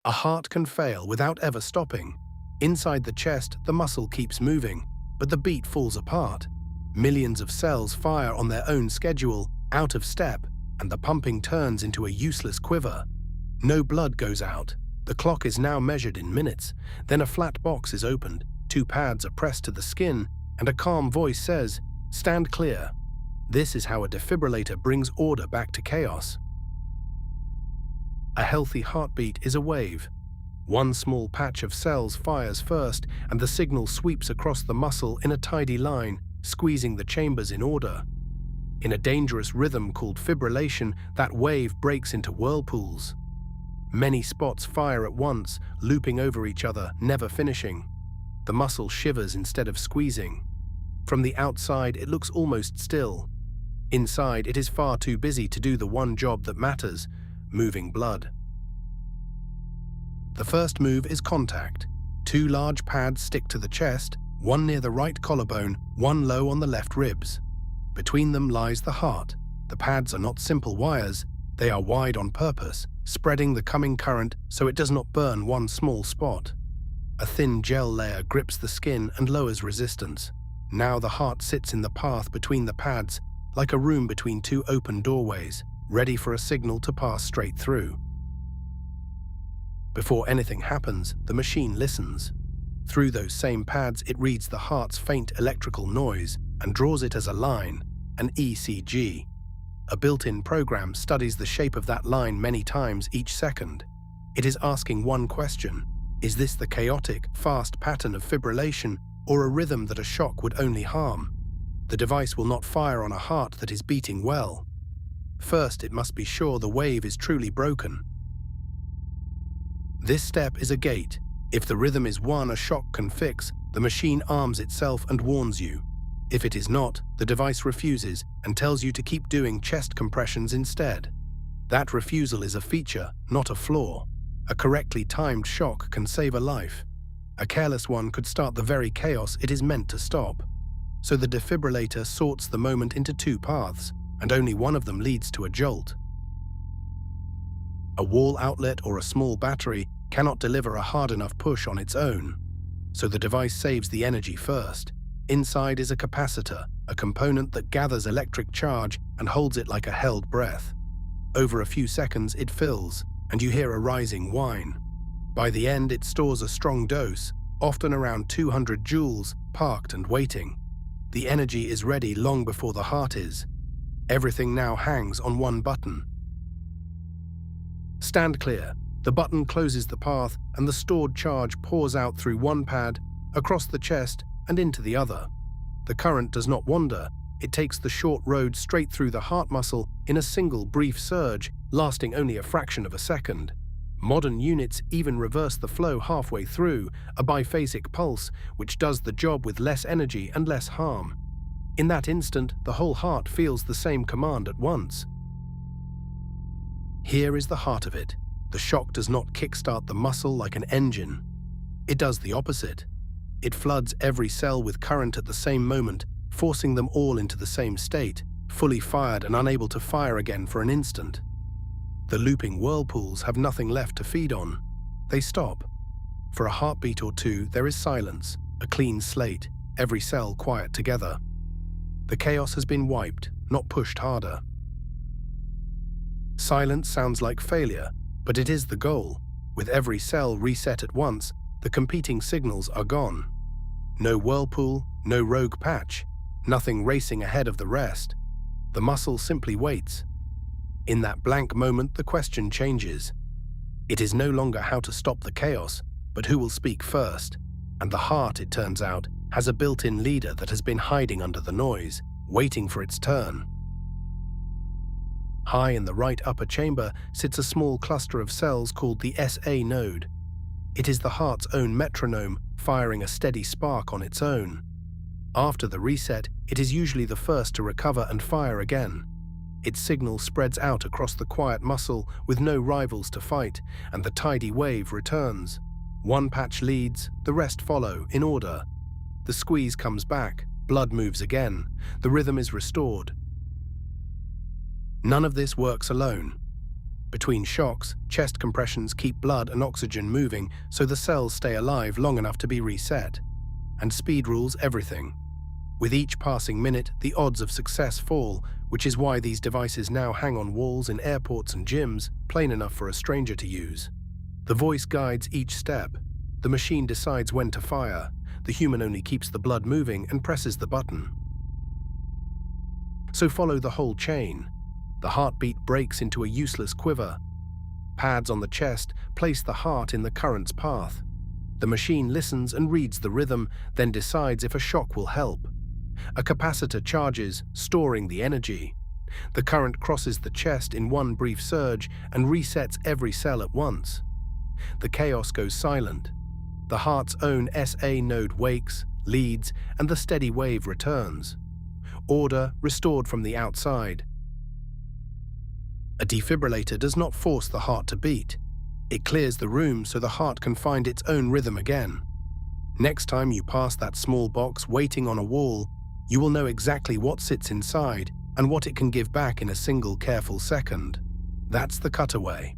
A heart can fail without ever stopping. Inside the chest, the muscle keeps moving, but the beat falls apart. Millions of cells fire on their own schedule, out of step, and the pumping turns into a useless quiver. No blood goes out. The clock is now measured in minutes. Then a flat box is opened, 2 pads are pressed to the skin, and a calm voice says, "Stand clear." This is how a defibrillator brings order back to chaos. A healthy heartbeat is a wave. One small patch of cells fires first, and the signal sweeps across the muscle in a tidy line, squeezing the chambers in order. In a dangerous rhythm called fibrillation, that wave breaks into whirlpools. Many spots fire at once, looping over each other, never finishing. The muscle shivers instead of squeezing. From the outside, it looks almost still. Inside, it is far too busy to do the one job that matters, moving blood. The first move is contact. 2 large pads stick to the chest, one near the right collarbone, one low on the left ribs. Between them lies the heart. The pads are not simple wires, they are wide on purpose, spreading the coming current so it does not burn one small spot. A thin gel layer grips the skin and lowers resistance. Now the heart sits in the path between the pads, like a room between 2 open doorways, ready for a signal to pass straight through. Before anything happens, the machine listens. Through those same pads, it reads the heart's faint electrical noise and draws it as a line, an ECG. A built-in program studies the shape of that line many times each second. It is asking one question: is this the chaotic, fast pattern of fibrillation, or a rhythm that a shock would only harm? The device will not fire on a heart that is beating well. First, it must be sure the wave is truly broken. This step is a gate. If the rhythm is one a shock can fix, the machine arms itself and warns you. If it is not, the device refuses and tells you to keep doing chest compressions instead. That refusal is a feature, not a flaw. A correctly timed shock can save a life. A careless one could start the very chaos it is meant to stop. So the defibrillator sorts the moment into 2 paths, and only one of them leads to a jolt. A wall outlet or a small battery cannot deliver a hard enough push on its own, so the device saves the energy first. Inside is a capacitor, a component that gathers electric charge and holds it like a held breath. Over a few seconds it fills, and you hear a rising whine. By the end it stores a strong dose, often around 200 joules, parked and waiting. The energy is ready long before the heart is. Everything now hangs on one button. Stand clear. The button closes the path and the stored charge pours out through one pad, across the chest and into the other. The current does not wander. It takes the short road straight through the heart muscle in a single brief surge, lasting only a fraction of a second. Modern units even reverse the flow halfway through, a biphasic pulse, which does the job with less energy and less harm. In that instant, the whole heart feels the same command at once. Here is the heart of it. The shock does not kickstart the muscle like an engine. It does the opposite. It floods every cell with current at the same moment, forcing them all into the same state, fully fired and unable to fire again for an instant. The looping whirlpools have nothing left to feed on. They stop. For a heartbeat or two, there is silence, a clean slate, every cell quiet together. The chaos has been wiped, not pushed harder. Silence sounds like failure, but it is the goal. With every cell reset at once, the competing signals are gone. No whirlpool, no rogue patch, nothing racing ahead of the rest. The muscle simply waits. In that blank moment, the question changes. It is no longer how to stop the chaos, but who will speak first. And the heart, it turns out, has a built-in leader that has been hiding under the noise, waiting for its turn. High in the right upper chamber sits a small cluster of cells called the SA node. It is the heart's own metronome, firing a steady spark on its own. After the reset, it is usually the first to recover and fire again. Its signal spreads out across the quiet muscle with no rivals to fight, and the tidy wave returns. One patch leads, the rest follow, in order. The squeeze comes back, blood moves again, the rhythm is restored. None of this works alone. Between shocks, chest compressions keep blood and oxygen moving so the cells stay alive long enough to be reset. And speed rules everything. With each passing minute, the odds of success fall, which is why these devices now hang on walls in airports and gyms, plain enough for a stranger to use. The voice guides each step. The machine decides when to fire. The human only keeps the blood moving and presses the button. So follow the whole chain. The heartbeat breaks into a useless quiver. Pads on the chest place the heart in the current's path. The machine listens and reads the rhythm, then decides if a shock will help. A capacitor charges, storing the energy. The current crosses the chest in one brief surge and resets every cell at once. The chaos goes silent. The heart's own SA node wakes, leads, and the steady wave returns. Order restored from the outside. A defibrillator does not force the heart to beat. It clears the room so the heart can find its own rhythm again. Next time you pass that small box waiting on a wall, you will know exactly what sits inside and what it can give back in a single careful second. That's the Cutaway.